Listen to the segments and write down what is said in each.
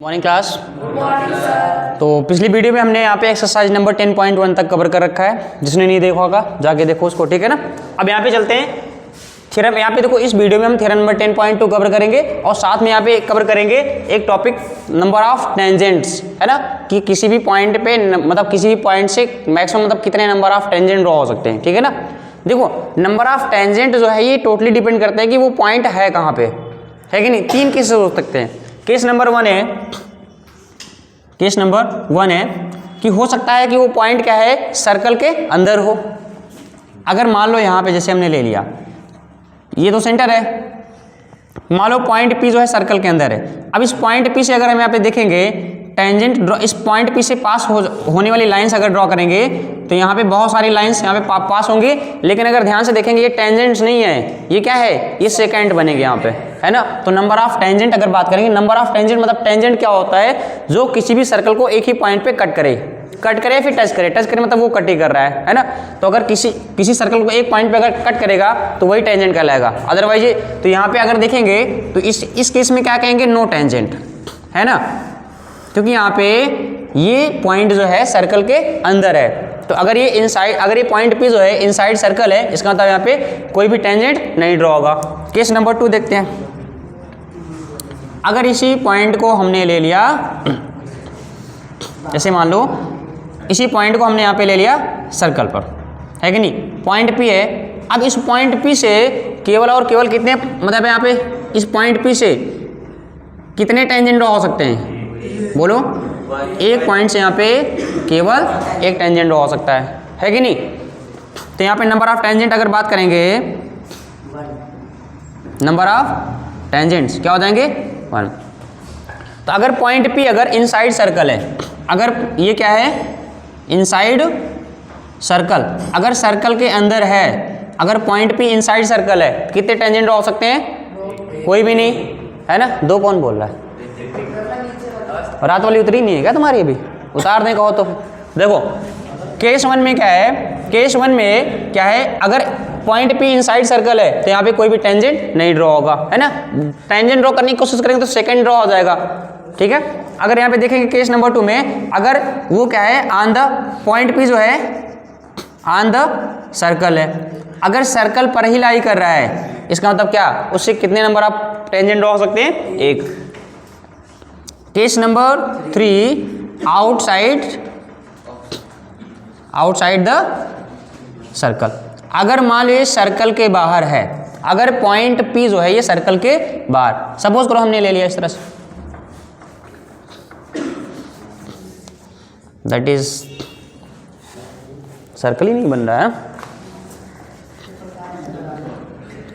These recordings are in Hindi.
Morning class. तो पिछली वीडियो में हमने यहाँ पे एक्सरसाइज नंबर 10.1 तक कवर कर रखा है। जिसने नहीं देखा होगा जाके देखो उसको, ठीक है ना। अब यहाँ पे चलते हैं थ्योरम। यहाँ पे देखो इस वीडियो में हम थ्योरम नंबर 10.2 कवर करेंगे और साथ में यहाँ पे कवर करेंगे एक टॉपिक नंबर ऑफ टेंजेंट्स, है ना, कि किसी भी पॉइंट पे मतलब किसी भी पॉइंट से मैक्सिमम मतलब कितने नंबर ऑफ टेंजेंट ड्रॉ हो सकते हैं, ठीक है ना। देखो नंबर ऑफ टेंजेंट जो है ये टोटली डिपेंड करता है कि वो पॉइंट है कहाँ पे, है कि नहीं। तीन केसेस हो सकते हैं। केस नंबर वन है कि हो सकता है कि वो पॉइंट क्या है, सर्कल के अंदर हो। अगर मान लो यहाँ पे जैसे हमने ले लिया, ये तो सेंटर है, मान लो पॉइंट पी जो है सर्कल के अंदर है। अब इस पॉइंट पी से अगर हम यहाँ पे देखेंगे टेंजेंट ड्रॉ, इस पॉइंट पी से पास होने वाली लाइंस अगर ड्रॉ करेंगे तो यहाँ पे बहुत सारी लाइंस यहाँ पे पास होंगी, लेकिन अगर ध्यान से देखेंगे ये टेंजेंट्स नहीं है, ये क्या है, ये सेकेंड बनेंगे यहाँ पे, है ना। तो नंबर ऑफ टेंजेंट अगर बात करेंगे, नंबर ऑफ टेंजेंट मतलब टेंजेंट क्या होता है, जो किसी भी सर्कल को एक ही पॉइंट पे कट करे फिर टच करे मतलब वो कट ही कर रहा है ना। तो अगर किसी सर्कल को एक पॉइंट पे अगर कट करेगा तो वही टेंजेंट कहलाएगा। अदरवाइज तो यहाँ पे अगर देखेंगे तो इस केस में क्या कहेंगे, नो टेंजेंट, है ना, क्योंकि यहाँ पे ये पॉइंट जो है सर्कल के अंदर है। तो अगर ये इनसाइड, अगर ये पॉइंट पी जो है इनसाइड सर्कल है, इसका मतलब यहाँ पे कोई भी टेंजेंट नहीं ड्रॉ होगा। केस नंबर 2 देखते हैं। अगर इसी पॉइंट को हमने ले लिया, जैसे मान लो इसी पॉइंट को हमने यहाँ पे ले लिया सर्कल पर, है कि नहीं, पॉइंट पी है। अब इस पॉइंट पी से केवल और केवल कितने, मतलब यहाँ पे इस पॉइंट पी से कितने टेंजेंट ड्रॉ हो सकते हैं, बोलो। एक पॉइंट से यहाँ पे केवल एक टेंजेंट ड्रॉ हो सकता है कि नहीं। तो यहाँ पे नंबर ऑफ टेंजेंट अगर बात करेंगे, नंबर ऑफ टेंजेंट्स क्या हो जाएंगे, 1। तो अगर पॉइंट पी अगर इनसाइड सर्कल है, अगर ये क्या है, इनसाइड सर्कल, अगर सर्कल के अंदर है, अगर पॉइंट पी इनसाइड सर्कल है, कितने टेंजेंट ड्रॉ हो सकते हैं, कोई भी नहीं, है ना। 2 कौन बोल रहा है, रात वाली उतरी नहीं है क्या तुम्हारी, अभी उतार दें कहो तो। देखो केस 1 में क्या है, केस 1 में क्या है, अगर पॉइंट पी इनसाइड सर्कल है तो यहाँ पे कोई भी टेंजेंट नहीं ड्रॉ होगा, है ना। टेंजेंट ड्रॉ करने की कोशिश करेंगे तो सेकंड ड्रॉ हो जाएगा, ठीक है। अगर यहाँ पे देखेंगे केस नंबर 2 में, अगर वो क्या है, ऑन द पॉइंट पी जो है ऑन द सर्कल है, अगर सर्कल पर ही लाई कर रहा है, इसका मतलब क्या, उससे कितने नंबर आप टेंजेंट ड्रॉ हो सकते हैं, 1। Case number 3 outside the circle. अगर मान लीजिए सर्कल के बाहर है, अगर पॉइंट पी जो है ये सर्कल के बाहर, सपोज करो हमने ले लिया इस तरह से, दैट इज सर्कल ही नहीं बन रहा है,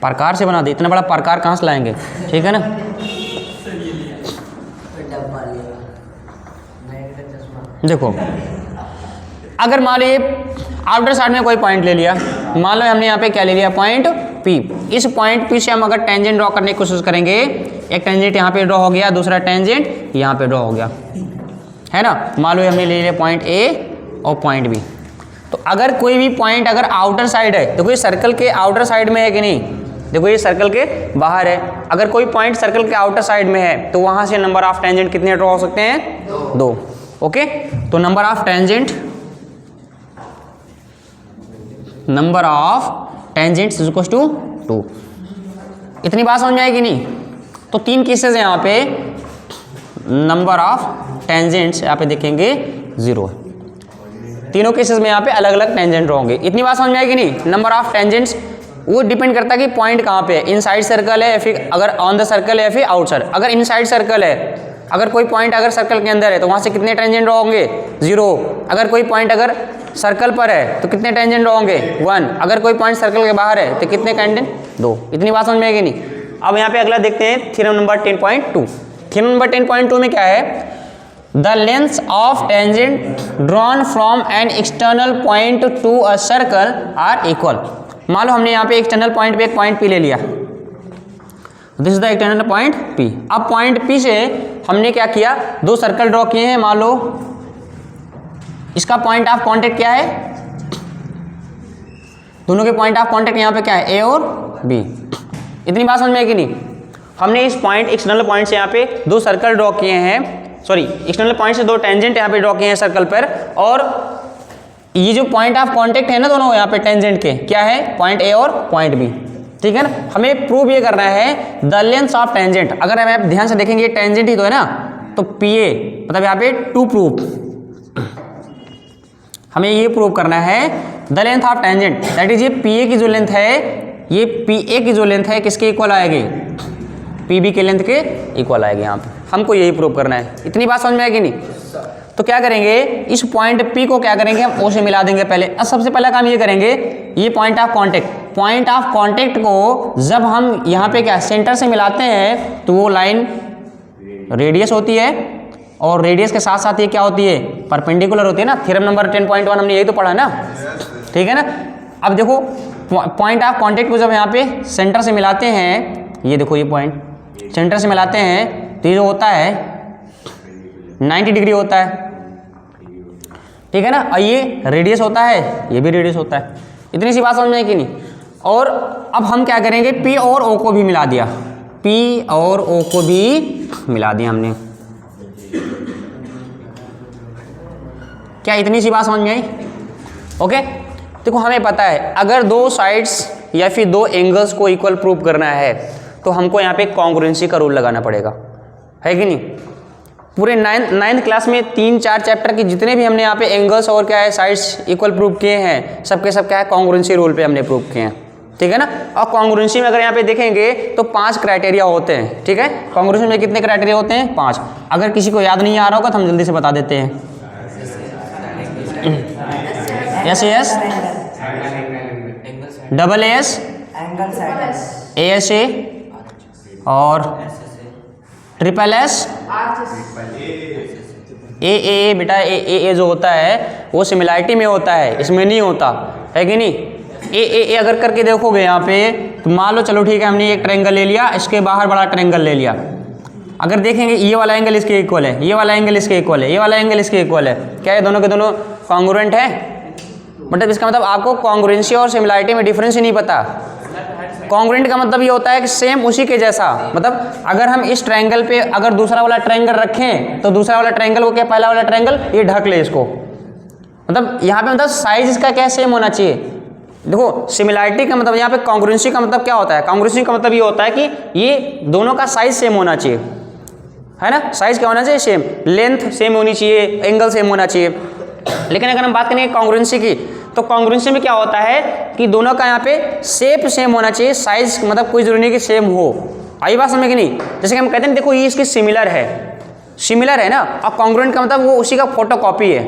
प्रकार से बना दे, इतना बड़ा प्रकार कहाँ से लाएंगे, ठीक है ना। देखो अगर मान लीजिए आउटर साइड में कोई पॉइंट ले लिया, मान लो हमने यहाँ पे क्या ले लिया, पॉइंट पी। इस पॉइंट पी से हम अगर टेंजेंट ड्रॉ करने की कोशिश करेंगे, एक टेंजेंट यहाँ पे ड्रॉ हो गया, दूसरा टेंजेंट यहाँ पे ड्रॉ हो गया, है ना। मान लो हमने ले लिया पॉइंट ए और पॉइंट बी। तो अगर कोई भी पॉइंट अगर आउटर साइड है, देखो ये सर्कल के आउटर साइड में है कि नहीं, देखो ये सर्कल के बाहर है। अगर कोई पॉइंट सर्कल के आउटर साइड में है तो वहां से नंबर ऑफ टेंजेंट कितने ड्रॉ हो सकते हैं, 2। ओके, तो number of tangents is equal to 2। इतनी बात समझ में आएगी नहीं। तो 3 केसेस हैं यहाँ पे, नंबर ऑफ टेंजेंट्स यहाँ पे देखेंगे 0 है। तीनों केसेस में यहाँ पे अलग अलग टेंजेंट होंगे। इतनी बात समझ में आएगी नहीं। नंबर ऑफ टेंजेंट्स वो डिपेंड करता है कि पॉइंट कहाँ पे है, इनसाइड सर्कल है या फिर अगर ऑन द सर्कल है या फिर आउटसाइड। अगर इनसाइड सर्कल है, अगर कोई पॉइंट अगर सर्कल के अंदर है तो वहाँ से कितने टेंजेंट ड्रॉ होंगे, 0। अगर कोई पॉइंट अगर सर्कल पर है तो कितने टेंजेंट ड्रॉ होंगे, 1। अगर कोई पॉइंट सर्कल के बाहर है तो कितने टेंजेंट, 2। इतनी बात समझ में आएगी नहीं। अब यहाँ पे अगला देखते हैं थ्योरम नंबर 10.2। थ्योरम नंबर 10.2 में क्या है, the length of tangent drawn from an external point to a circle are equal. मान लो हमने यहाँ पे एक्सटर्नल पॉइंट पे एक पॉइंट पी ले लिया, this is the external point P. अब पॉइंट पी से हमने क्या किया, 2 सर्कल ड्रॉ किए हैं। मान लो इसका पॉइंट ऑफ कांटेक्ट क्या है, दोनों के पॉइंट ऑफ कांटेक्ट यहाँ पे क्या है, ए और बी। इतनी बात समझ में आएगी नहीं। हमने इस पॉइंट एक्सटर्नल पॉइंट से यहाँ पे 2 सर्कल ड्रॉ किए हैं, सॉरी एक्सटर्नल पॉइंट से दो टेंजेंट यहाँ पे ड्रॉ किए हैं सर्कल पर, और ये जो पॉइंट ऑफ कांटेक्ट है ना दोनों यहाँ पे टेंजेंट के, क्या है, पॉइंट ए और पॉइंट बी, ठीक है ना। हमें प्रूव ये करना है द लेंथ ऑफ टेंजेंट। अगर हम आप ध्यान से देखेंगे टेंजेंट ही तो है ना, तो पी ए मतलब यहाँ पे टू प्रूफ, हमें ये प्रूव करना है the length of tangent, that is ये पी ए की जो लेंथ है, ये पी ए की जो लेंथ है किसके इक्वल आएगी, पी बी के लेंथ के इक्वल आएगी। यहाँ पे हमको यही प्रूव करना है। इतनी बात समझ में आएगी नहीं? तो क्या करेंगे, इस पॉइंट P को क्या करेंगे, हम O से मिला देंगे पहले। अब सबसे पहला काम ये करेंगे, ये पॉइंट ऑफ कांटेक्ट को जब हम यहाँ पे क्या सेंटर से मिलाते हैं तो वो लाइन रेडियस होती है, और रेडियस के साथ साथ ये क्या होती है, परपेंडिकुलर होती है ना। थ्योरम नंबर 10.1 हमने यही तो पढ़ा ना, ठीक है ना। अब देखो पॉइंट ऑफ कांटेक्ट को जब यहाँ पे सेंटर से मिलाते हैं, ये देखो ये पॉइंट सेंटर से मिलाते हैं तो ये जो होता है 90 डिग्री होता है, ठीक है ना। और ये रेडियस होता है, ये भी रेडियस होता है। इतनी सी बात समझ में आई कि नहीं? और अब हम क्या करेंगे, P और O को भी मिला दिया, P और O को भी मिला दिया हमने। क्या इतनी सी बात समझ में आई? ओके, देखो हमें पता है अगर दो साइड्स या फिर दो एंगल्स को इक्वल प्रूव करना है तो हमको यहाँ पे कॉन्ग्रुएंसी का रूल लगाना पड़ेगा, है कि नहीं। पूरे नाइन्थ क्लास में 3-4 चैप्टर के जितने भी हमने यहाँ पे एंगल्स और क्या है साइड्स इक्वल प्रूव किए हैं, सबके सब क्या है, कॉन्ग्रुएंसी रूल पे हमने प्रूव किए हैं, ठीक है ना। और कॉन्ग्रुएंसी में अगर यहाँ पे देखेंगे तो 5 क्राइटेरिया होते हैं, ठीक है। कॉन्ग्रुएंसी में कितने क्राइटेरिया होते हैं, 5। अगर किसी को याद नहीं आ रहा होगा तो हम जल्दी से बता देते हैं। SAS, AA, ASA और SSS, AA बेटा, AA जो होता है वो सिमिलैरिटी में होता है, इसमें नहीं होता, है कि नहीं। AA अगर करके देखोगे यहाँ पे तो मान लो, चलो ठीक है, हमने एक ट्रायंगल ले लिया, इसके बाहर बड़ा ट्रायंगल ले लिया। अगर देखेंगे ये वाला एंगल इसके इक्वल है, ये वाला एंगल इसके इक्वल है, ये वाला एंगल इसके इक्वल है, क्या ये दोनों के दोनों कॉन्ग्रुएंट है? मतलब इसका मतलब आपको कॉन्ग्रुएंसी और सिमिलैरिटी में डिफरेंस ही नहीं पता। कॉन्ग्रुएंट का मतलब ये होता है कि सेम उसी के जैसा, मतलब अगर हम इस ट्रायंगल पे अगर दूसरा वाला ट्रायंगल रखें तो दूसरा वाला ट्रायंगल को क्या, पहला वाला ट्रायंगल ये ढक ले इसको, मतलब यहाँ पे मतलब साइज इसका क्या सेम होना चाहिए। देखो सिमिलैरिटी का मतलब यहाँ पे कॉन्ग्रुएंसी का मतलब क्या होता है, कॉन्ग्रुएंसी का मतलब ये होता है कि ये दोनों का साइज सेम होना चाहिए, है ना। साइज क्या होना चाहिए, सेम, लेंथ सेम होनी चाहिए, एंगल सेम होना चाहिए। लेकिन अगर हम बात करेंगे कॉन्ग्रुएंसी की, तो कॉन्ग्रुएंसी में क्या होता है कि दोनों का यहाँ पे शेप सेम होना चाहिए, साइज मतलब कोई जरूरी नहीं कि सेम हो। आई बात समझ में कि नहीं? जैसे कि हम कहते हैं देखो ये इसकी सिमिलर है ना, और कॉन्ग्रुएंट का मतलब वो उसी का फोटोकॉपी है।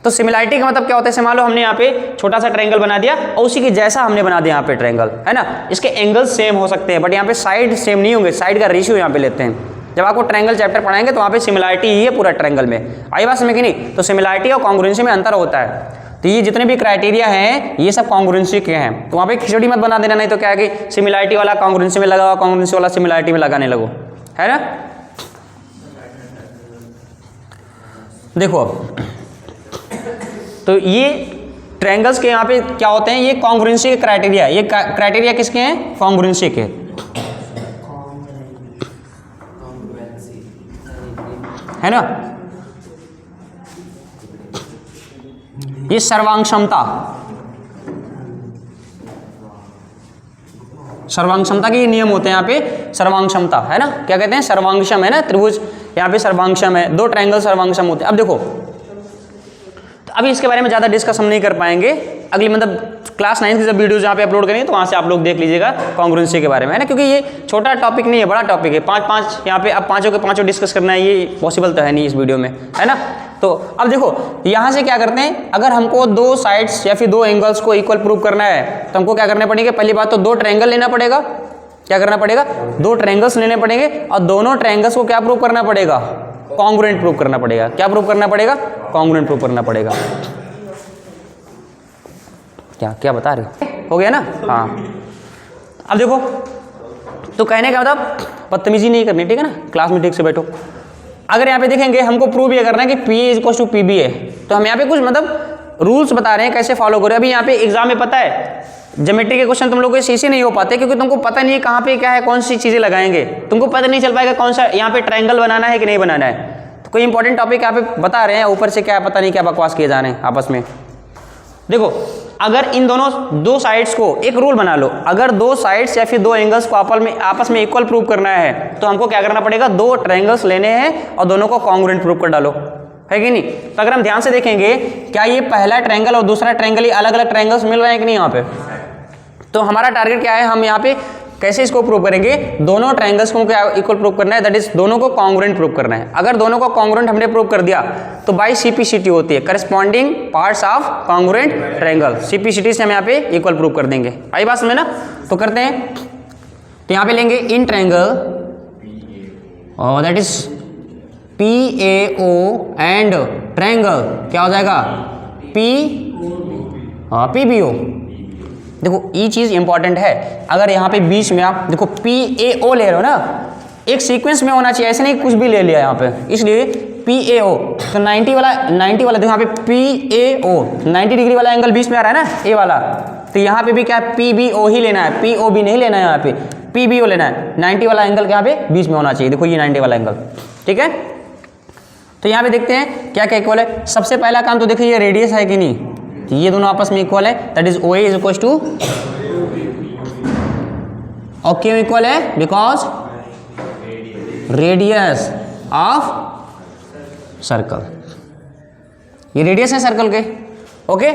तो सिमिलैरिटी का मतलब क्या होता है, मान लो हमने यहाँ पे छोटा सा ट्रायंगल बना दिया और उसी के जैसा हमने बना दिया यहाँ पे ट्रायंगल, है ना। इसके एंगल सेम हो सकते हैं बट यहाँ पे साइड सेम नहीं होंगे, साइड का रेशियो यहाँ पे लेते हैं। जब आपको ट्रायंगल चैप्टर पढ़ाएंगे तो वहाँ पे सिमिलैरिटी ही है पूरा ट्रायंगल में। आई बात समझ कि नहीं? तो सिमिलैरिटी और कॉन्ग्रुएंसी में अंतर होता है। तो ये जितने भी क्राइटेरिया हैं ये सब कॉन्ग्रुएंसी के हैं। तो वहाँ पे खिचड़ी मत बना देना, नहीं तो क्या है कि सिमिलैरिटी वाला कॉन्ग्रुएंसी में लगा, कॉन्ग्रुएंसी वाला सिमिलैरिटी में लगाने लगो, है ना। देखो तो ये ट्रायंगल्स के यहाँ पे क्या होते हैं, ये कॉन्ग्रुएंसी के क्राइटेरिया, ये क्राइटेरिया किसके हैं, कॉन्ग्रुएंसी के, है ना। ये सर्वांगक्षमता के ये नियम होते हैं यहाँ पे, सर्वांगक्षमता, है ना। क्या कहते हैं, सर्वांगक्षम, है ना, त्रिभुज यहाँ पे सर्वांगक्षम है, दो ट्रायंगल सर्वांगक्षम होते हैं। अब देखो तो अभी इसके बारे में ज़्यादा डिस्कस हम नहीं कर पाएंगे, अगली मतलब क्लास 9 की जब वीडियोज यहाँ पे अपलोड करेंगे तो वहाँ से आप लोग देख लीजिएगा कॉन्ग्रुएंसी के बारे में, है ना। क्योंकि ये छोटा टॉपिक नहीं है, बड़ा टॉपिक है। 5 यहाँ पे अब पाँचों के पाँचों डिस्कस करना है, ये पॉसिबल तो है नहीं इस वीडियो में, है ना। तो अब देखो यहाँ से क्या करते हैं, अगर हमको दो साइड्स या फिर दो एंगल्स को इक्वल प्रूव करना है तो हमको क्या करना पड़ेगा, पहली बात तो दो ट्रायंगल लेना पड़ेगा। क्या करना पड़ेगा, दो ट्रायंगल्स लेने पड़ेंगे और दोनों ट्रायंगल्स को क्या प्रूव करना पड़ेगा, कॉन्ग्रुएंट प्रूव करना पड़ेगा। क्या प्रूव करना पड़ेगा, कॉन्ग्रुएंट प्रूव करना पड़ेगा। क्या क्या बता रहे हो गया ना। हाँ अब देखो तो कहने का मतलब बदतमीजी नहीं करनी, ठीक है ना, क्लास में ठीक से बैठो। अगर यहाँ पे देखेंगे हमको प्रूव ये करना है कि P इक्वल टू PB है, तो हम यहाँ पे कुछ मतलब रूल्स बता रहे हैं कैसे फॉलो करें। अभी यहाँ पे एग्जाम में पता है ज्योमेट्री के क्वेश्चन तुम लोगों के इसी नहीं हो पाते क्योंकि तुमको पता नहीं है कहाँ पे क्या है, कौन सी चीज़ें लगाएंगे, तुमको पता नहीं चल पाएगा कौन सा यहाँ पे ट्रायंगल बनाना है कि नहीं बनाना है। कोई इंपॉर्टेंट टॉपिक यहाँ पे बता रहे हैं, ऊपर से क्या पता नहीं क्या बकवास किए जा रहे हैं आपस में। देखो अगर इन दोनों दो साइड्स को एक रूल बना लो, अगर दो साइड्स या फिर दो एंगल्स को आपस में इक्वल प्रूव करना है तो हमको क्या करना पड़ेगा, दो ट्रायंगल्स लेने हैं और दोनों को कॉन्ग्रुएंट प्रूव कर डालो, है कि नहीं। तो अगर हम ध्यान से देखेंगे क्या ये पहला ट्रायंगल और दूसरा ट्रायंगल ये अलग अलग ट्रायंगल्स मिल रहे हैं कि नहीं यहाँ पे। तो हमारा टारगेट क्या है, हम यहाँ पे कैसे इसको प्रूव करेंगे, दोनों ट्रायंगल्स को क्या इक्वल प्रूव करना है, दैट इज दोनों को कॉन्ग्रुएंट प्रूव करना है। अगर दोनों को कॉन्ग्रुएंट हमने प्रूव कर दिया तो बाई सीपीसीटी होती है, corresponding parts of congruent triangle, CPCT से हम यहाँ पे इक्वल प्रूव कर देंगे। आई बात समझ ना। तो करते हैं, तो यहाँ पे लेंगे इन ट्रायंगल और that is PAO and triangle क्या हो जाएगा PBO। देखो ये चीज़ इंपॉर्टेंट है, अगर यहाँ पे बीच में आप देखो PAO ले रहे हो ना, एक सीक्वेंस में होना चाहिए, ऐसे नहीं कुछ भी ले लिया यहाँ पे, इसलिए PAO तो 90 वाला देखो यहाँ पे PAO 90 डिग्री वाला एंगल बीच में आ रहा है ना, ए वाला, तो यहाँ पे भी क्या PBO ही लेना है, POB नहीं लेना है, यहाँ पे PBO लेना है। 90 वाला एंगल यहाँ पे बीच में होना चाहिए, देखो ये 90 वाला एंगल, ठीक है। तो यहाँ पे देखते हैं क्या क्या इक्वल है। सबसे पहला काम तो देखिए ये रेडियस है कि नहीं, तो ये दोनों आपस में इक्वल है, that is OA is equal to, और क्यों इक्वल है, बिकॉज रेडियस ऑफ सर्कल, ये रेडियस है सर्कल के, ओके।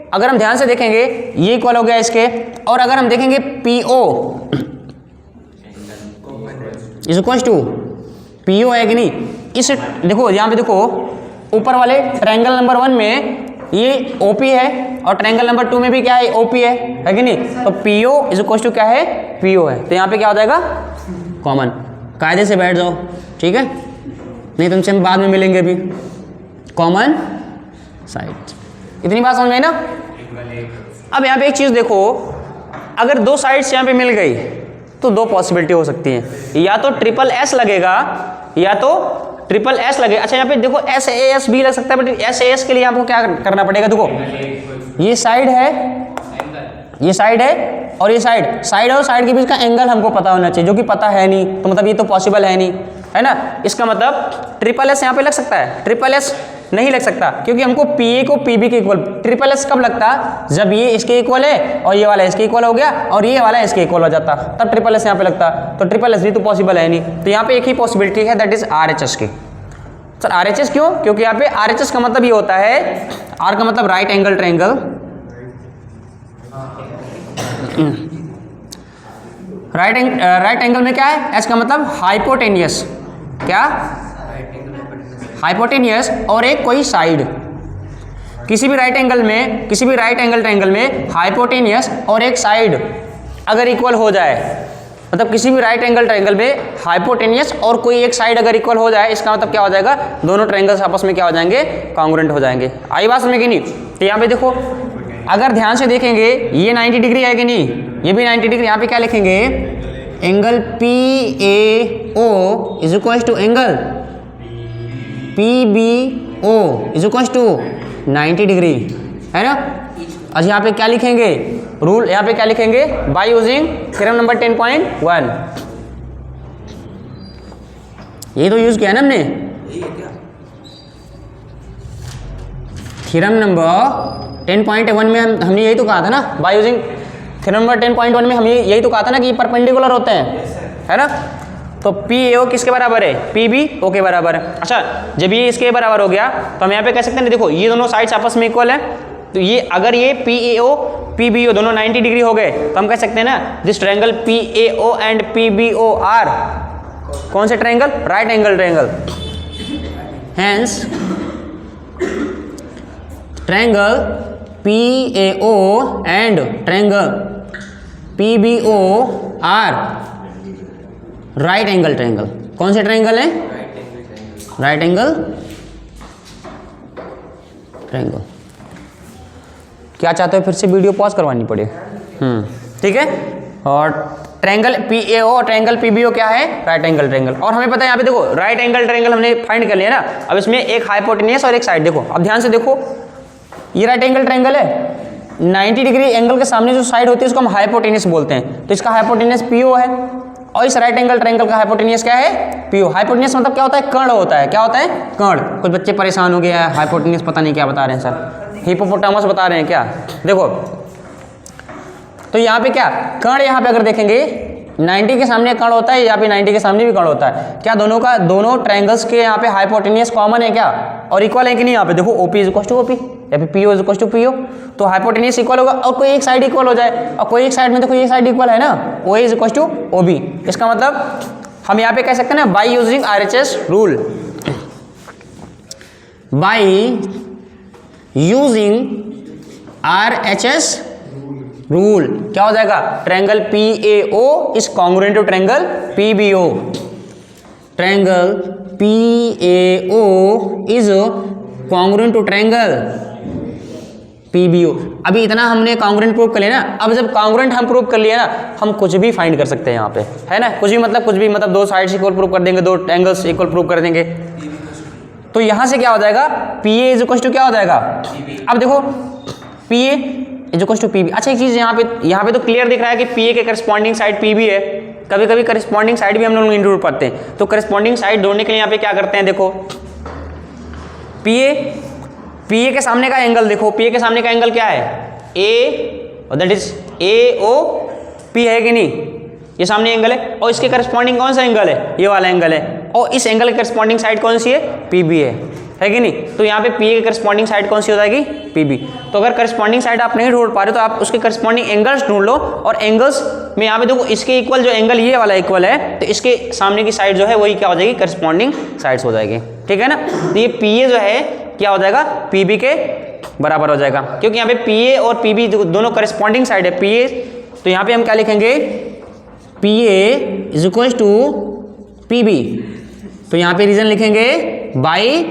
अगर हम ध्यान से देखेंगे ये इक्वल हो गया इसके, और अगर हम देखेंगे PO is equal to PO है कि नहीं, इस देखो यहाँ पे देखो ऊपर वाले ट्रायंगल नंबर 1 में ये OP है और ट्रायंगल नंबर 2 में भी क्या है, OP है कि नहीं। तो PO इज इक्वल टू क्या है, PO है, तो यहाँ पे क्या हो जाएगा कॉमन। कायदे से बैठ जाओ, ठीक है, नहीं तुमसे हम बाद में मिलेंगे भी। कॉमन साइड, इतनी बात समझ में आई ना। अब यहाँ पे एक चीज़ देखो, अगर दो साइड्स यहाँ पे मिल गई तो दो पॉसिबिलिटी हो सकती हैं, या तो SSS लगेगा या तो SSS लगेगा। अच्छा यहाँ पे देखो SAS भी लग सकता है, बट SAS के लिए आपको क्या करना पड़ेगा, देखो ये साइड है, ये साइड है और ये साइड और साइड के बीच का एंगल हमको पता होना चाहिए, जो कि पता है नहीं, तो मतलब ये तो पॉसिबल है नहीं, है ना। इसका मतलब SSS यहाँ पे लग सकता है, SSS नहीं लग सकता, क्योंकि हमको PA को PB के इक्वल, SSS कब लगता, जब ये इसके इक्वल है और ये वाला इसके इक्वल हो गया और ये वाला इसके इक्वल हो जाता, तब SSS यहाँ पे लगता। तो SSS भी तो पॉसिबल है नहीं, तो यहाँ पे एक ही पॉसिबिलिटी है, दैट इज RHS की। सर RHS क्यों, क्योंकि यहाँ पे RHS का मतलब ये होता है, R का मतलब right angle triangle, right angle में क्या है, H का मतलब हाइपोटेनियस, क्या हाइपोटेनियस, और एक कोई साइड, किसी भी राइट एंगल में, किसी भी राइट एंगल ट्रायंगल में हाइपोटेनियस और एक साइड अगर इक्वल हो जाए, मतलब किसी भी राइट एंगल ट्रायंगल में हाइपोटेनियस और कोई एक साइड अगर इक्वल हो जाए, इसका मतलब क्या हो जाएगा, दोनों ट्रायंगल्स आपस में क्या हो जाएंगे, कॉन्ग्रुएंट हो जाएंगे। आई बात समझ कि नहीं। तो यहाँ पे देखो अगर ध्यान से देखेंगे ये 90 डिग्री है कि नहीं, ये भी 90 डिग्री, यहाँ पे क्या लिखेंगे, angle PAO is equal to angle PBO is equal to 90 degree, है ना। अच्छा यहाँ पे क्या लिखेंगे, रूल यहाँ पे क्या लिखेंगे, बाय यूजिंग थ्योरम नंबर 10.1, ये तो यूज किया ना हमने, थ्योरम नंबर 10.1 में हमने यही तो कहा था ना, बाय यूजिंग थ्योरम नंबर 10.1 में हम यही तो कहा था ना कि ये परपेंडिकुलर होते हैं, है ना। तो PAO किसके बराबर है, PBO के बराबर है। अच्छा जब ये इसके बराबर हो गया तो हम यहाँ पे कह सकते हैं, देखो ये दोनों साइड्स आपस में इक्वल है, तो ये अगर ये PAO PBO दोनों 90 डिग्री हो गए तो हम कह सकते हैं ना, this triangle PAO and PBO are कौन से triangle, right angle triangle, hence triangle PAO and triangle PBO are right angle triangle. कौन से ट्रायंगल है, राइट एंगल ट्रायंगल। क्या चाहते हो, फिर से वीडियो पॉज करवानी पड़े, ठीक है। और ट्रायंगल PAO और ट्रायंगल PBO क्या है, राइट एंगल ट्रायंगल। और हमें पता है यहाँ पे देखो राइट एंगल ट्रायंगल हमने फाइंड कर लिया ना, अब इसमें एक हाइपोटेनियस और एक साइड, देखो अब ध्यान से देखो, ये राइट एंगल ट्रायंगल है, 90 डिग्री एंगल के सामने जो साइड होती है उसको हम हाइपोटेनियस बोलते हैं, तो इसका हाइपोटेनियस PO है और इस राइट एंगल ट्रायंगल का हाइपोटेनियस क्या है, PO। हाइपोटेनियस मतलब क्या होता है, कर्ण होता है। क्या होता है, कर्ण। कुछ बच्चे परेशान हो गए हैं, हाइपोटेनियस पता नहीं क्या बता रहे हैं सर, हिपोपोटामस बता रहे हैं क्या। देखो तो यहाँ पे क्या कर्ण, यहाँ पे अगर देखेंगे 90 के सामने कर्ण होता है, यहाँ पे 90 के सामने भी कर्ण होता है। क्या दोनों ट्रायंगल्स के यहाँ पे हाइपोटेनियस कॉमन है क्या, और इक्वल है कि नहीं। यहाँ पे देखो OP is equal to OP, या फिर PO is equal to PO, तो हाइपोटेनियस इक्वल होगा। और कोई एक साइड इक्वल हो जाए, और कोई एक साइड में देखो ये साइड इक्वल है ना, OA is equal to OB। इसका मतलब हम यहाँ पे कह सकते हैं ना, by using RHS rule, by using RHS rule क्या हो जाएगा, triangle PAO is congruent to triangle PBO, triangle PAO is congruent to triangle PBO। अभी इतना हमने कॉन्ग्रुएंट प्रूव कर लिया ना। अब जब कॉन्ग्रुएंट हम प्रूव कर लिया ना, हम कुछ भी फाइंड कर सकते हैं यहाँ पे, है ना। कुछ भी मतलब दो साइड्स इक्वल प्रूव कर देंगे, दो एंगल्स इक्वल प्रूव कर देंगे। तो यहाँ से क्या हो जाएगा, PA इज इक्वल टू क्या हो जाएगा, अब देखो PA is equal to PB। अच्छा एक चीज़ यहाँ पे तो क्लियर दिख रहा है कि PA के करस्पॉन्डिंग साइड PB है। कभी कभी करस्पॉन्डिंग साइड भी हम लोग इंक्लूड करते हैं। तो करस्पॉन्डिंग साइड ढूंढने के लिए यहाँ पे क्या करते हैं, देखो PA के सामने का एंगल देखो, PA के सामने का एंगल क्या है, A, और दैट इज AOP है कि नहीं, ये सामने एंगल है। और इसके करस्पॉन्डिंग कौन सा एंगल है, ये वाला एंगल है। और इस एंगल के करस्पॉन्डिंग साइड कौन सी है, PB है कि नहीं। तो यहाँ पे PA के करस्पॉन्डिंग साइड कौन सी हो जाएगी, PB। तो अगर करस्पॉन्डिंग साइड आप नहीं ढूंढ पा रहे तो आप उसके करस्पॉन्डिंग एंगल्स ढूंढ लो। और एंगल्स में यहाँ पे देखो इसके इक्वल जो एंगल ये वाला इक्वल है, तो इसके सामने की साइड जो है वही क्या हो जाएगी, करस्पॉन्डिंग साइड्स हो जाएगी, ठीक है ना। तो ये PA जो है क्या हो जाएगा, PB के बराबर हो जाएगा, क्योंकि यहाँ पे PA और PB दोनों करस्पॉन्डिंग साइड है PA। तो यहाँ पे हम क्या लिखेंगे, PA is equal to PB। तो यहाँ पे रीजन लिखेंगे बाई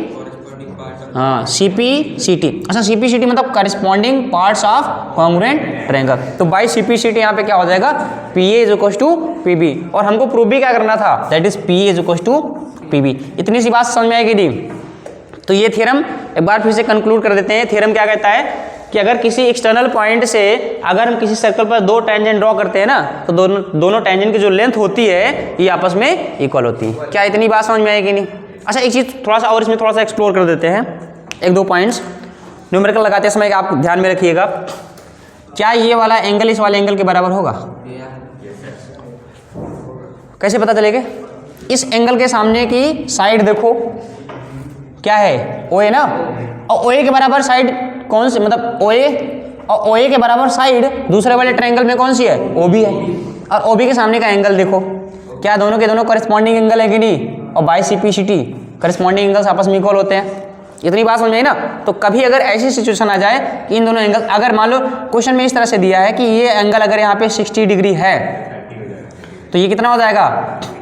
CP/CT। अच्छा CP/CT मतलब corresponding parts of congruent triangle. तो बाई CP/CT यहाँ पे क्या हो जाएगा, PA is equal to PB। और हमको प्रूव भी क्या करना था, that is PA is equal to PB। इतनी सी बात समझ में आएगी दी। तो ये थ्योरम एक बार फिर से कंक्लूड कर देते हैं। थ्योरम क्या कहता है कि अगर किसी एक्सटर्नल पॉइंट से अगर हम किसी सर्कल पर दो टेंजेंट ड्रॉ करते हैं ना, तो दोनों टेंजेंट की जो लेंथ होती है ये आपस में इक्वल होती है। क्या इतनी बात समझ में आएगी नहीं। अच्छा एक चीज़ थोड़ा सा और इसमें थोड़ा सा एक्सप्लोर कर देते हैं, एक दो पॉइंट्स न्यूमेरिकल लगाते समय आप ध्यान में रखिएगा। क्या ये वाला एंगल इस वाले एंगल के बराबर होगा, कैसे पता चलेगा। इस एंगल के सामने की साइड देखो क्या है, OA ना, और OA के बराबर साइड कौन सी, मतलब OA और OA के बराबर साइड दूसरे वाले ट्रायंगल में कौन सी है, OB है। और OB के सामने का एंगल देखो, क्या दोनों के दोनों करस्पॉन्डिंग एंगल है कि नहीं। और बाई CP/CT करस्पॉन्डिंग एंगल्स आपस में इक्वल होते हैं। इतनी बात समझ में आई ना। तो कभी अगर ऐसी सिचुएशन आ जाए कि इन दोनों एंगल, अगर मान लो क्वेश्चन में इस तरह से दिया है कि ये एंगल अगर यहाँ पे 60 डिग्री है, तो ये कितना हो जाएगा,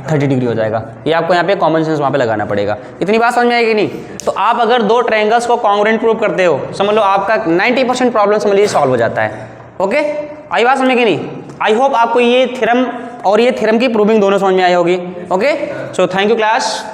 30 डिग्री हो जाएगा। ये आपको यहाँ पे कॉमन सेंस वहाँ पे लगाना पड़ेगा। इतनी बात समझ में आएगी नहीं। तो आप अगर दो ट्रायंगल्स को कॉन्ग्रुएंट प्रूव करते हो, समझ लो आपका 90% प्रॉब्लम समझ लीजिए सॉल्व हो जाता है। ओके, आई बात समझ में कि नहीं। आई होप आपको ये थ्योरम और ये थ्योरम की प्रूविंग दोनों समझ में आई होगी। Okay, so thank you class.